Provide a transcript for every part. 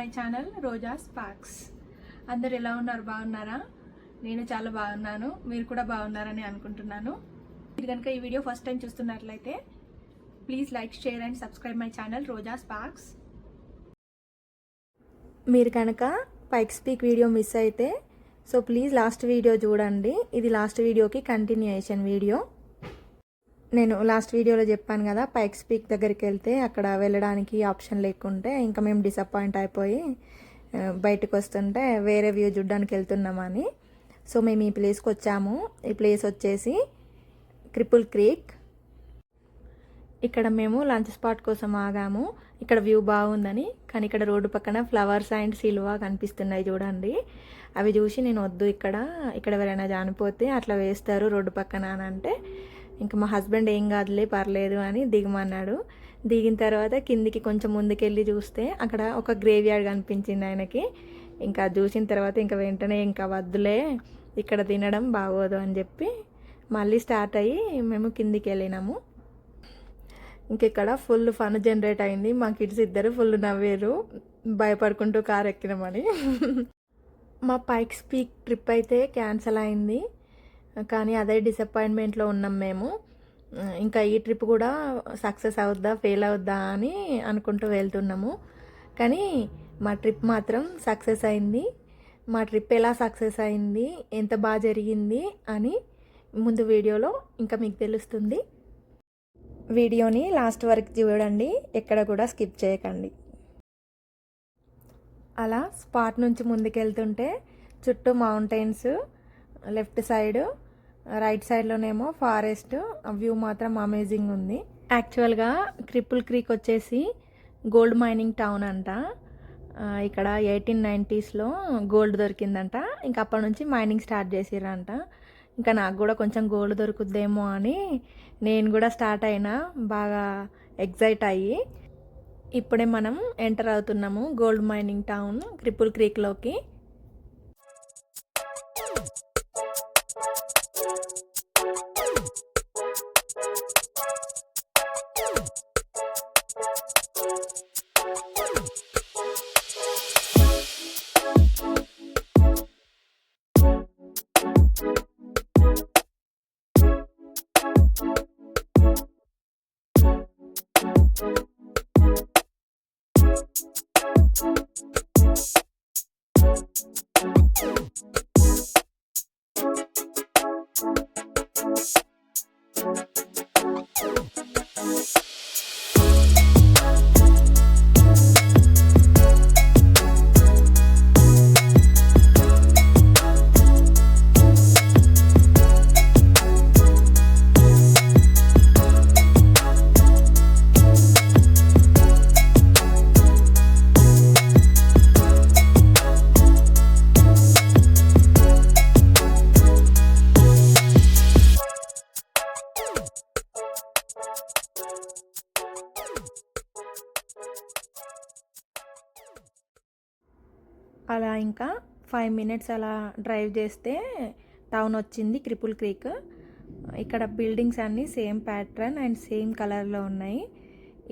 My channel Roja sparks. అందరు ఎలా ఉన్నారు? బాగున్నారా? నేను చాలా బాగున్నాను. మీరు కూడా బాగున్నారని అనుకుంటున్నాను. మీరు కనుక ఈ వీడియో ఫస్ట్ టైం చూస్తున్నట్లయితే please like, share and subscribe my channel Roja sparks. మీరు కనుక పైక్స్ పీక్ వీడియో మిస్ అయితే సో ప్లీజ్ లాస్ట్ వీడియో చూడండి. ఇది లాస్ట్ వీడియోకి కంటిన్యూయేషన్ వీడియో. నేను లాస్ట్ వీడియోలో చెప్పాను కదా, పైక్స్ పీక్ దగ్గరికి వెళ్తే అక్కడ వెళ్ళడానికి ఆప్షన్ లేకుంటే ఇంకా మేము డిసప్పాయింట్ అయిపోయి బయటకు వస్తుంటే వేరే వ్యూ చూడడానికి వెళ్తున్నామని. సో మేము ఈ ప్లేస్కి వచ్చాము. ఈ ప్లేస్ వచ్చేసి క్రిపుల్ క్రీక్. ఇక్కడ మేము లంచ్ స్పాట్ కోసం ఆగాము. ఇక్కడ వ్యూ బాగుందని, కానీ ఇక్కడ రోడ్డు పక్కన ఫ్లవర్స్ అండ్ సిల్వా కనిపిస్తున్నాయి చూడండి. అవి చూసి నేను వద్దు, ఇక్కడ ఎవరైనా చనిపోతే అట్లా వేస్తారు రోడ్డు పక్కన అని అంటే ఇంకా మా హస్బెండ్ ఏం కాదులే పర్లేదు అని దిగమన్నాడు. దిగిన తర్వాత కిందికి కొంచెం ముందుకెళ్ళి చూస్తే అక్కడ ఒక గ్రేవ్ యార్డ్ కనిపించింది ఆయనకి. ఇంకా చూసిన తర్వాత ఇంకా వెంటనే ఇంకా వద్దులే ఇక్కడ తినడం బాగోదు అని చెప్పి మళ్ళీ స్టార్ట్ అయ్యి మేము కిందికి వెళ్ళినాము. ఇక్కడ ఫుల్ ఫన్ జనరేట్ అయింది. మా కిడ్స్ ఇద్దరు ఫుల్ నవ్వేరు భయపడుకుంటూ కారు ఎక్కినామని. మా పైక్స్ పీక్ ట్రిప్ అయితే క్యాన్సిల్ అయింది, కానీ అదే డిసప్పాయింట్మెంట్లో ఉన్నాం మేము. ఇంకా ఈ ట్రిప్ కూడా సక్సెస్ అవుద్దా ఫెయిల్ అవుద్దా అని అనుకుంటూ వెళ్తున్నాము. కానీ మా ట్రిప్ మాత్రం సక్సెస్ అయింది. మా ట్రిప్ ఎలా సక్సెస్ అయింది, ఎంత బాగా జరిగింది అని ముందు వీడియోలో ఇంకా మీకు తెలుస్తుంది. వీడియోని లాస్ట్ వరకు చూడండి, ఎక్కడ కూడా స్కిప్ చేయకండి. అలా స్పాట్ నుంచి ముందుకెళ్తుంటే చుట్టూ మౌంటైన్స్, లెఫ్ట్ సైడ్ రైట్ సైడ్లోనేమో ఫారెస్ట్. వ్యూ మాత్రం అమేజింగ్ ఉంది. యాక్చువల్గా క్రిపుల్ క్రీక్ వచ్చేసి గోల్డ్ మైనింగ్ టౌన్ అంట. ఇక్కడ 1890s గోల్డ్ దొరికిందంట. ఇంకా అప్పటి నుంచి మైనింగ్ స్టార్ట్ చేసిరంట. ఇంకా నాకు కూడా కొంచెం గోల్డ్ దొరుకుద్దేమో అని నేను కూడా స్టార్ట్ అయినా, బాగా ఎగ్జైట్ అయ్యి. ఇప్పుడే మనం ఎంటర్ అవుతున్నాము గోల్డ్ మైనింగ్ టౌన్ క్రిపుల్ క్రీక్లోకి. అలా ఇంకా 5 minutes అలా డ్రైవ్ చేస్తే టౌన్ వచ్చింది క్రిపుల్ క్రీక్. ఇక్కడ బిల్డింగ్స్ అన్నీ సేమ్ ప్యాటర్న్ అండ్ సేమ్ కలర్లో ఉన్నాయి.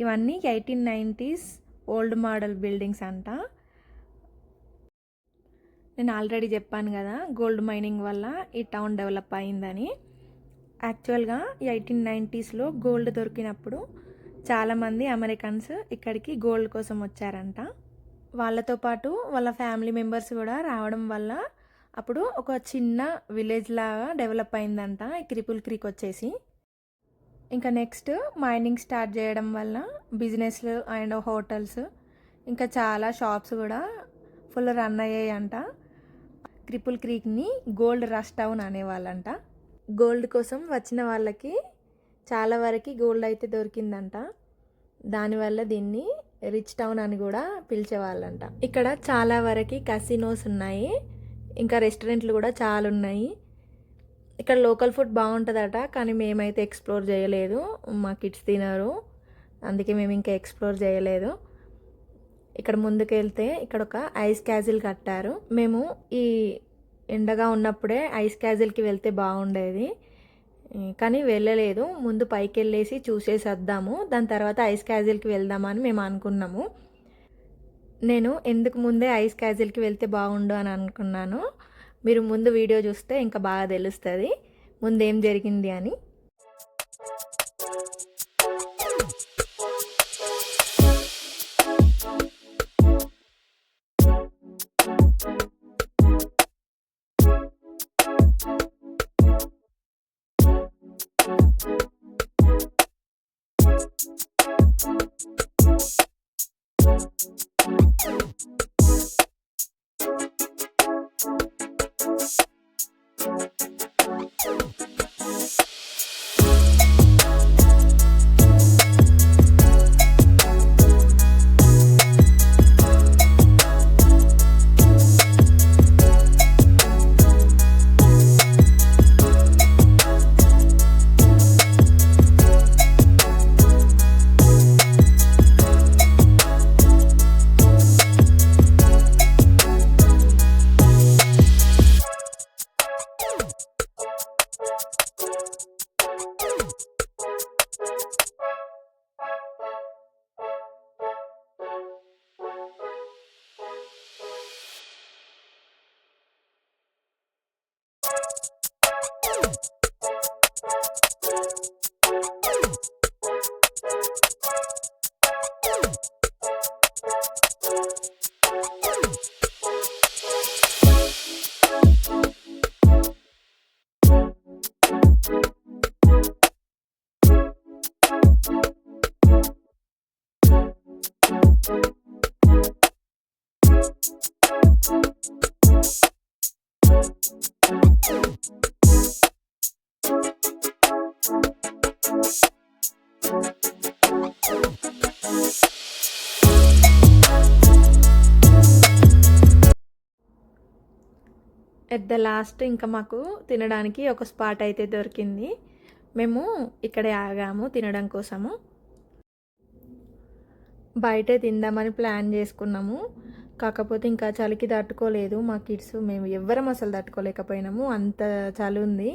ఇవన్నీ 1890s ఓల్డ్ మోడల్ బిల్డింగ్స్ అంట. నేను ఆల్రెడీ చెప్పాను కదా, గోల్డ్ మైనింగ్ వల్ల ఈ టౌన్ డెవలప్ అయిందని. యాక్చువల్గా 1890s గోల్డ్ దొరికినప్పుడు చాలామంది అమెరికన్స్ ఇక్కడికి గోల్డ్ కోసం వచ్చారంట. వాళ్ళతో పాటు వాళ్ళ ఫ్యామిలీ మెంబర్స్ కూడా రావడం వల్ల అప్పుడు ఒక చిన్న విలేజ్ లాగా డెవలప్ అయిందంట ఈ క్రిపుల్ క్రీక్ వచ్చేసి. ఇంకా నెక్స్ట్ మైనింగ్ స్టార్ట్ చేయడం వల్ల బిజినెస్లు అండ్ హోటల్స్, ఇంకా చాలా షాప్స్ కూడా ఫుల్ రన్ అయ్యాయంట. క్రిపుల్ క్రీక్ని గోల్డ్ రష్ టౌన్ అనేవాళ్ళంట. గోల్డ్ కోసం వచ్చిన వాళ్ళకి చాలా వరకు గోల్డ్ అయితే దొరికిందంట. దానివల్ల దీన్ని రిచ్ టౌన్ అని కూడా పిలిచేవాళ్ళంట. ఇక్కడ చాలా వరకు కసినోస్ ఉన్నాయి, ఇంకా రెస్టారెంట్లు కూడా చాలా ఉన్నాయి. ఇక్కడ లోకల్ ఫుడ్ బాగుంటుందట, కానీ మేమైతే ఎక్స్ప్లోర్ చేయలేదు. మా కిడ్స్ తినరు, అందుకే మేము ఇంకా ఎక్స్ప్లోర్ చేయలేదు. ఇక్కడ ముందుకు వెళ్తే ఇక్కడ ఒక ఐస్ క్యాజిల్ కట్టారు. మేము ఈ ఎండగా ఉన్నప్పుడే ఐస్ క్యాజిల్కి వెళ్తే బాగుండేది, కానీ వెళ్ళలేదు. ముందు పైకి వెళ్ళేసి చూసేసి వద్దాము, దాని తర్వాత ఐస్ క్యాజిల్కి వెళ్దామని మేము అనుకున్నాము. నేను ఎందుకు ముందే ఐస్ క్యాజిల్కి వెళ్తే బాగుండు అని అనుకున్నాను. మీరు ముందు వీడియో చూస్తే ఇంకా బాగా తెలుస్తుంది ముందేం జరిగింది అని. ఎట్ ద లాస్ట్ ఇంకా మాకు తినడానికి ఒక స్పాట్ అయితే దొరికింది. మేము ఇక్కడే ఆగాము తినడం కోసము. బయటే తిందామని ప్లాన్ చేసుకున్నాము. కాకపోతే ఇంకా చలికి తట్టుకోలేదు మా కిడ్స్, మేము ఎవ్వరం అసలు తట్టుకోలేకపోయినాము. అంత చలి ఉంది.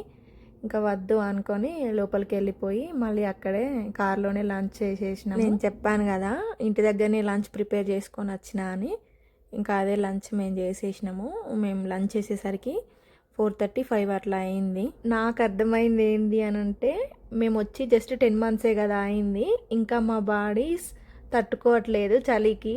ఇంకా వద్దు అనుకొని లోపలికి వెళ్ళిపోయి మళ్ళీ అక్కడే కార్లోనే లంచ్ చేసేసినాము. నేను చెప్పాను కదా ఇంటి దగ్గరనే లంచ్ ప్రిపేర్ చేసుకొని వచ్చిన అని. ఇంకా అదే లంచ్ మేము చేసేసినాము. మేము లంచ్ చేసేసరికి 4:35 అట్లా అయింది. నాకు అర్థమైంది ఏంటి అని అంటే, మేము వచ్చి జస్ట్ 10 monthsే కదా అయింది. ఇంకా మా బాడీస్ తట్టుకోవట్లేదు చలికి.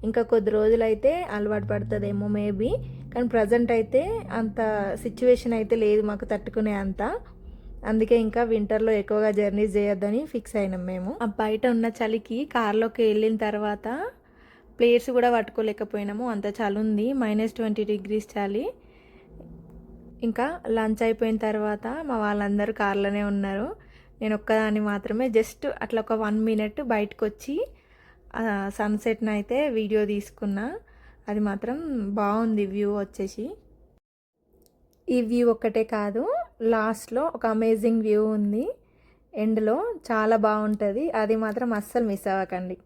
ఇంకా కొద్ది రోజులైతే అలవాటు పడుతుందేమో మేబీ. కానీ ప్రజెంట్ అయితే అంత సిచ్యువేషన్ అయితే లేదు మాకు తట్టుకునే అంత. అందుకే ఇంకా వింటర్లో ఎక్కువగా జర్నీస్ చేయొద్దని ఫిక్స్ అయినాం మేము. ఆ బయట ఉన్న చలికి కార్లోకి వెళ్ళిన తర్వాత ప్లేట్స్ కూడా పట్టుకోలేకపోయినాము, అంత చలి ఉంది. -20 degrees చలి. ఇంకా లంచ్ అయిపోయిన తర్వాత మా వాళ్ళందరూ కార్లోనే ఉన్నారు. నేను ఒక్కదాన్ని మాత్రమే జస్ట్ అట్లా ఒక 1 minute బయటకు వచ్చి సన్సెట్ని అయితే వీడియో తీసుకున్నా. అది మాత్రం బాగుంది వ్యూ వచ్చేసి. ఈ వ్యూ ఒక్కటే కాదు, లాస్ట్లో ఒక అమేజింగ్ వ్యూ ఉంది. ఎండ్లో చాలా బాగుంటుంది. అది మాత్రం అస్సలు మిస్ అవ్వకండి.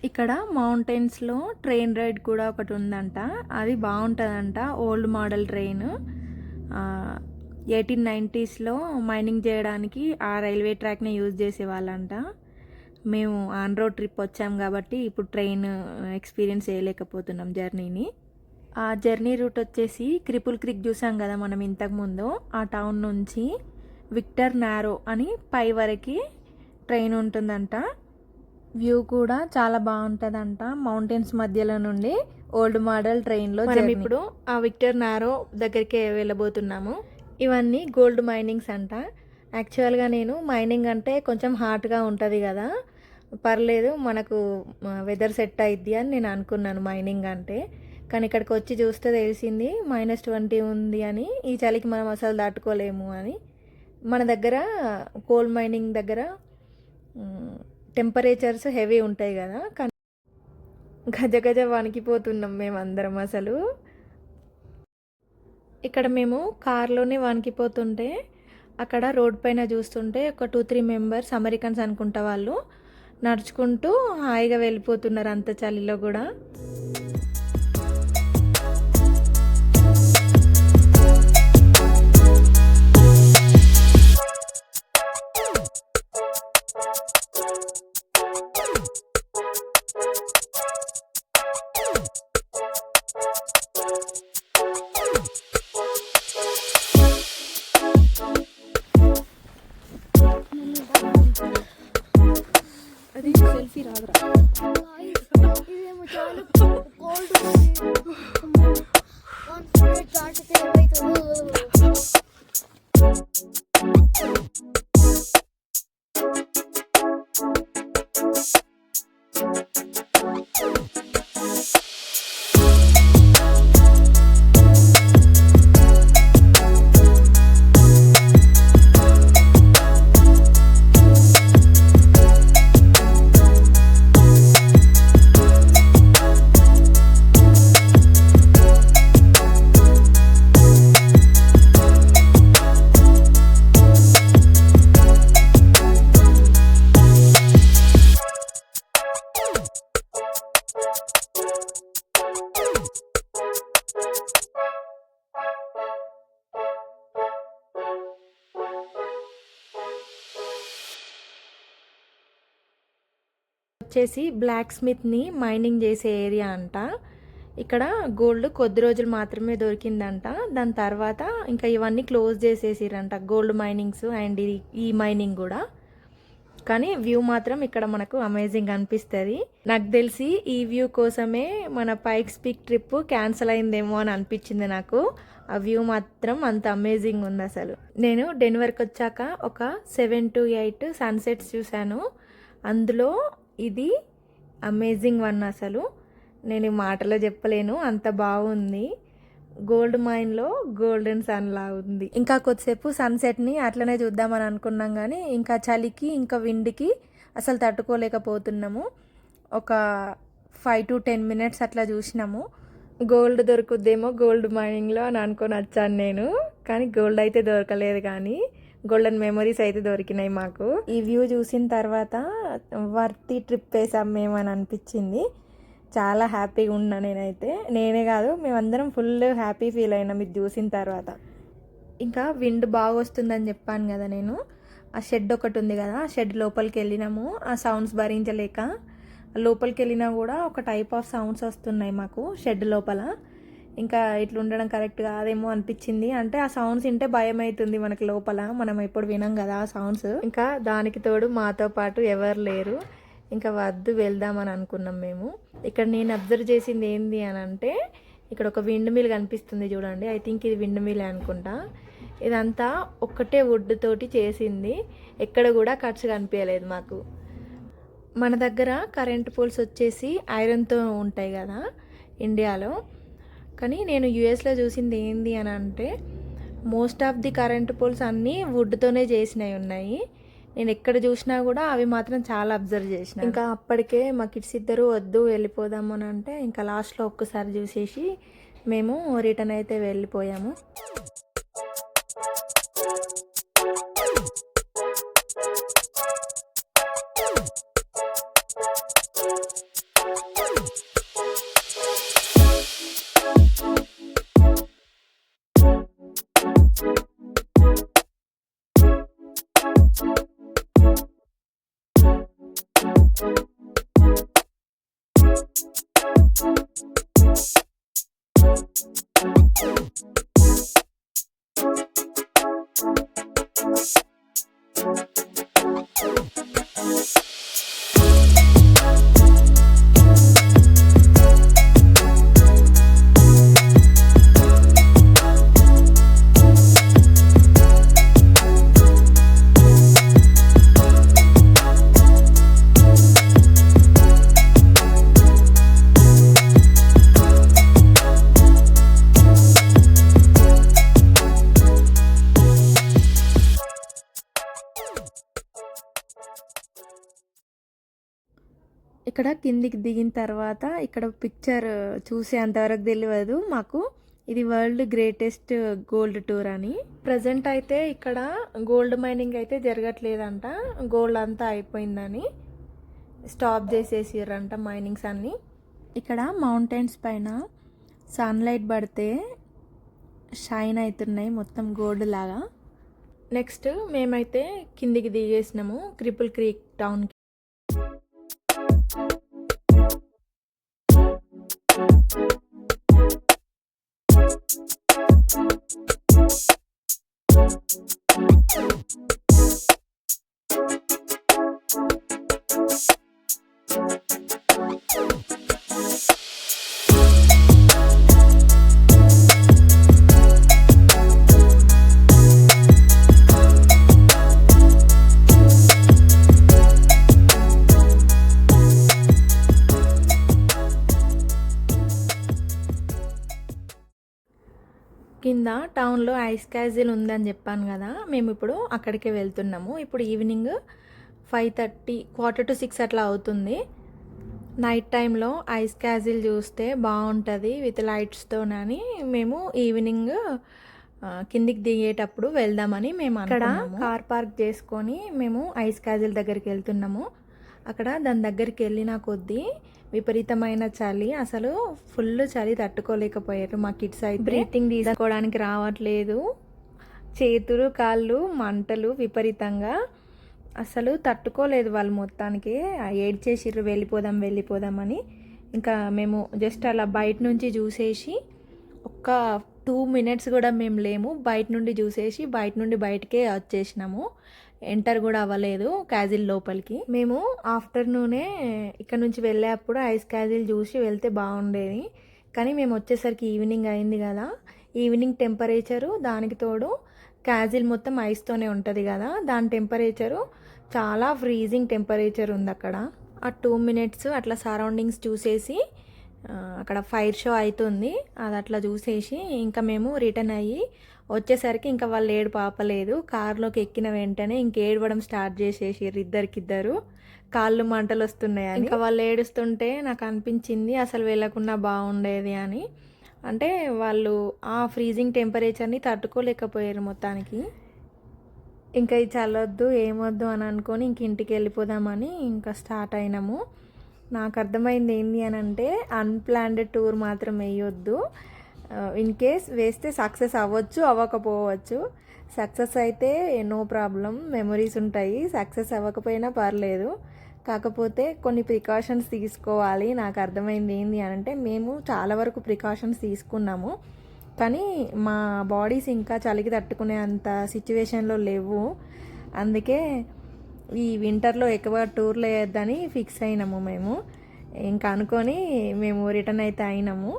ఇక్కడ మౌంటైన్స్లో ట్రైన్ రైడ్ కూడా ఒకటి ఉందంట. అది బాగుంటుందంట. ఓల్డ్ మోడల్ ట్రైన్ 1890sలో మైనింగ్ చేయడానికి ఆ రైల్వే ట్రాక్ని యూజ్ చేసేవాళ్ళంట. మేము ఆన్ రోడ్ ట్రిప్ వచ్చాం కాబట్టి ఇప్పుడు ట్రైన్ ఎక్స్పీరియన్స్ చేయలేకపోతున్నాం జర్నీని. ఆ జర్నీ రూట్ వచ్చేసి క్రిపుల్ క్రిక్ చూసాం కదా మనం ఇంతకుముందు. ఆ టౌన్ నుంచి విక్టర్ నారో అని పై వరకు ట్రైన్ ఉంటుందంట. వ్యూ కూడా చాలా బాగుంటుందంట. మౌంటైన్స్ మధ్యలో నుండి ఓల్డ్ మోడల్ ట్రైన్లో మనం ఇప్పుడు ఆ విక్టర్ నారో దగ్గరికి వెళ్ళబోతున్నాము. ఇవన్నీ గోల్డ్ మైనింగ్స్ అంట. యాక్చువల్గా నేను మైనింగ్ అంటే కొంచెం హాట్గా ఉంటుంది కదా, పర్లేదు మనకు వెదర్ సెట్ అయిద్ది అని నేను అనుకున్నాను మైనింగ్ అంటే. కానీ ఇక్కడికి వచ్చి చూస్తే తెలిసింది -20 ఉంది అని. ఈ చలికి మనం అసలు తట్టుకోలేము అని. మన దగ్గర కోల్ మైనింగ్ దగ్గర టెంపరేచర్స్ హెవీ ఉంటాయి కదా, కానీ గజ గజ వణికిపోతున్నాం మేమందరం అసలు. ఇక్కడ మేము కార్లోనే వణికిపోతుంటే అక్కడ రోడ్ పైన చూస్తుంటే ఒక 2-3 మెంబర్స్ అమెరికన్స్ అనుకుంటా, వాళ్ళు నడుచుకుంటూ హాయిగా వెళ్ళిపోతున్నారు అంత చలిలో కూడా. అది సెల్ఫీ రాదురా. ఇదేమో చాలా కోల్డ్ దాటితే ఏమవుతుందో. వచ్చేసి బ్లాక్ స్మిత్ని మైనింగ్ చేసే ఏరియా అంట. ఇక్కడ గోల్డ్ కొద్ది రోజులు మాత్రమే దొరికిందంట. దాని తర్వాత ఇంకా ఇవన్నీ క్లోజ్ చేసేసిరంట, గోల్డ్ మైనింగ్స్ అండ్ ఈ మైనింగ్ కూడా. కానీ వ్యూ మాత్రం ఇక్కడ మనకు అమేజింగ్ అనిపిస్తుంది. నాకు తెలిసి ఈ వ్యూ కోసమే మన పైక్స్ పీక్ ట్రిప్ క్యాన్సిల్ అయిందేమో అని అనిపించింది నాకు. ఆ వ్యూ మాత్రం అంత అమేజింగ్ ఉంది అసలు. నేను డెన్వర్కి వచ్చాక ఒక 7 to 8 సన్సెట్స్ చూశాను. అందులో ఇది అమేజింగ్ వన్ అసలు. నేను మాటలో చెప్పలేను, అంత బాగుంది. గోల్డ్ మైన్లో గోల్డెన్ సన్ లా ఉంది. ఇంకా కొద్దిసేపు సన్సెట్ని అట్లనే చూద్దామని అనుకున్నాం, కానీ ఇంకా చలికి ఇంకా విండ్కి అసలు తట్టుకోలేకపోతున్నాము. ఒక 5 to 10 minutes అట్లా చూసినాము. గోల్డ్ దొరుకుద్దేమో గోల్డ్ మైనింగ్లో అని అనుకొని వచ్చాను నేను, కానీ గోల్డ్ అయితే దొరకలేదు, కానీ గోల్డెన్ మెమరీస్ అయితే దొరికినాయి మాకు. ఈ వ్యూ చూసిన తర్వాత వర్తి ట్రిప్ వేసాం మేము అని అనిపించింది. చాలా హ్యాపీగా ఉన్నా నేనైతే. నేనే కాదు, మేమందరం ఫుల్ హ్యాపీ ఫీల్ అయినాం ఇది చూసిన తర్వాత. ఇంకా విండ్ బాగా వస్తుందని చెప్పాను కదా నేను. ఆ షెడ్ ఒకటి ఉంది కదా, ఆ షెడ్ లోపలికి వెళ్ళినాము. ఆ సౌండ్స్ భరించలేక లోపలికి వెళ్ళినా కూడా ఒక టైప్ ఆఫ్ సౌండ్స్ వస్తున్నాయి మాకు షెడ్ లోపల. ఇంకా ఇట్లా ఉండడం కరెక్ట్ కాదేమో అనిపించింది. అంటే ఆ సౌండ్స్ వింటే భయం అవుతుంది మనకి లోపల, మనం ఎప్పుడు వినం కదా ఆ సౌండ్స్. ఇంకా దానికి తోడు మాతో పాటు ఎవరు లేరు. ఇంకా వద్దు వెళ్దామని అనుకున్నాం మేము. ఇక్కడ నేను అబ్జర్వ్ చేసింది ఏంది అని అంటే, ఇక్కడ ఒక విండ్ మిల్ కనిపిస్తుంది చూడండి. ఐ థింక్ ఇది విండ్ మిల్ అనుకుంటా. ఇదంతా ఒక్కటే వుడ్ తోటి చేసింది, ఎక్కడ కూడా ఖర్చు కనిపించలేదు మాకు. మన దగ్గర కరెంట్ పోల్స్ వచ్చేసి ఐరన్తో ఉంటాయి కదా ఇండియాలో, కానీ నేను యూఎస్లో చూసింది ఏంది అని అంటే most of the current poles అన్నీ వుడ్తోనే చేసినవి ఉన్నాయి. నేను ఎక్కడ చూసినా కూడా అవి మాత్రం చాలా అబ్జర్వ్ చేసిన. ఇంకా అప్పటికే మా కిడ్స్ ఇద్దరు వద్దు వెళ్ళిపోదాము అని అంటే ఇంకా లాస్ట్లో ఒక్కసారి చూసేసి మేము రిటర్న్ అయితే వెళ్ళిపోయాము. ఇక్కడ కిందికి దిగిన తర్వాత ఇక్కడ పిక్చర్ చూసేంతవరకు తెలియదు మాకు ఇది వరల్డ్ గ్రేటెస్ట్ గోల్డ్ టూర్ అని. ప్రజెంట్ అయితే ఇక్కడ గోల్డ్ మైనింగ్ అయితే జరగట్లేదంట, గోల్డ్ అంతా అయిపోయిందని స్టాప్ చేసేసిర్రంట మైనింగ్స్ అన్నీ. ఇక్కడ మౌంటైన్స్ పైన సన్లైట్ పడితే షైన్ అవుతున్నాయి మొత్తం గోల్డ్ లాగా. నెక్స్ట్ మేమైతే కిందికి దిగేసినాము క్రిపుల్ క్రీక్ టౌన్కి. కింద టౌన్లో ఐస్ క్యాజిల్ ఉందని చెప్పాను కదా, మేము ఇప్పుడు అక్కడికే వెళ్తున్నాము. ఇప్పుడు ఈవినింగ్ 5:30 4:45 అట్లా అవుతుంది. నైట్ టైంలో ఐస్ క్యాజిల్ చూస్తే బాగుంటుంది విత్ లైట్స్తోనని మేము ఈవినింగ్ కిందికి దిగేటప్పుడు వెళ్దామని మేము అక్కడ కార్ పార్క్ చేసుకొని మేము ఐస్ క్యాజిల్ దగ్గరికి వెళ్తున్నాము. అక్కడ దాని దగ్గరికి వెళ్ళిన కొద్దీ విపరీతమైన చలి, అసలు ఫుల్ చలి తట్టుకోలేకపోయారు మా కిడ్స్ అయితే. బ్రీతింగ్ తీసుకోవడానికి రావట్లేదు, చేతులు కాళ్ళు మంటలు విపరీతంగా, అసలు తట్టుకోలేదు వాళ్ళు. మొత్తానికి ఏడ్చేసిర్రు వెళ్ళిపోదామని. ఇంకా మేము జస్ట్ అలా బయట నుంచి చూసేసి ఒక్క 2 minutes కూడా మేము లేము, బయట నుండి చూసేసి బయట నుండి బయటకే వచ్చేసినాము. ఎంటర్ కూడా అవ్వలేదు క్యాజిల్ లోపలికి. మేము ఆఫ్టర్నూనే ఇక్కడ నుంచి వెళ్ళేటప్పుడు ఐస్ క్యాజిల్ చూసి వెళ్తే బాగుండేది, కానీ మేము వచ్చేసరికి ఈవినింగ్ అయింది కదా. ఈవినింగ్ టెంపరేచరు దానికి తోడు క్యాజిల్ మొత్తం ఐస్తోనే ఉంటుంది కదా, దాని టెంపరేచరు చాలా ఫ్రీజింగ్ టెంపరేచర్ ఉంది అక్కడ. ఆ 2 minutes అట్లా సరౌండింగ్స్ చూసేసి అక్కడ ఫైర్ షో అవుతుంది, అది అట్లా చూసేసి ఇంకా మేము రిటర్న్ అయ్యి వచ్చేసరికి ఇంకా వాళ్ళు ఏడుపు ఆపలేదు. కార్లోకి ఎక్కిన వెంటనే ఇంకేడవడం స్టార్ట్ చేసేసారు ఇద్దరికిద్దరు, కాళ్ళు మంటలు వస్తున్నాయని. ఇంకా వాళ్ళు ఏడుస్తుంటే నాకు అనిపించింది అసలు వెళ్ళకుండా బాగుండేది అని. అంటే వాళ్ళు ఆ ఫ్రీజింగ్ టెంపరేచర్ని తట్టుకోలేకపోయారు మొత్తానికి. ఇంకా ఇది చల్లొద్దు ఏమొద్దు అని అనుకొని ఇంక ఇంటికి వెళ్ళిపోదామని ఇంకా స్టార్ట్ అయినాము. నాకు అర్థమైంది ఏంటి అని అంటే అన్ప్లాన్డ్ టూర్ మాత్రం వేయొద్దు. ఇన్ కేస్ వేస్తే సక్సెస్ అవ్వచ్చు అవ్వకపోవచ్చు. సక్సెస్ అయితే నో ప్రాబ్లం, మెమరీస్ ఉంటాయి. సక్సెస్ అవ్వకపోయినా పర్లేదు, కాకపోతే కొన్ని ప్రికాషన్స్ తీసుకోవాలి. నాకు అర్థమైంది ఏంటి అని అంటే మేము చాలా వరకు ప్రికాషన్స్ తీసుకున్నాము, కానీ మా బాడీస్ ఇంకా చలికి తట్టుకునే అంత సిచ్యువేషన్లో లేవు. అందుకే ఈ వింటర్లో ఎక్కువ టూర్లు వేయొద్దని ఫిక్స్ అయినాము మేము. ఇంకా అనుకొని మేము రిటర్న్ అయితే అయినాము.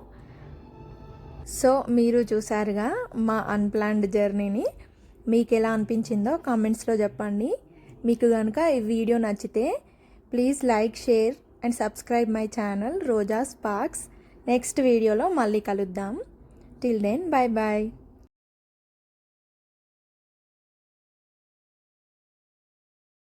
సో మీరు చూసారుగా మా అన్ప్లాన్డ్ జర్నీని. మీకు ఎలా అనిపించిందో కామెంట్స్లో చెప్పండి. మీకు కనుక ఈ వీడియో నచ్చితే please like, share and subscribe my channel Roja Sparks. Next వీడియోలో మళ్ళీ కలుద్దాం. Till then bye bye.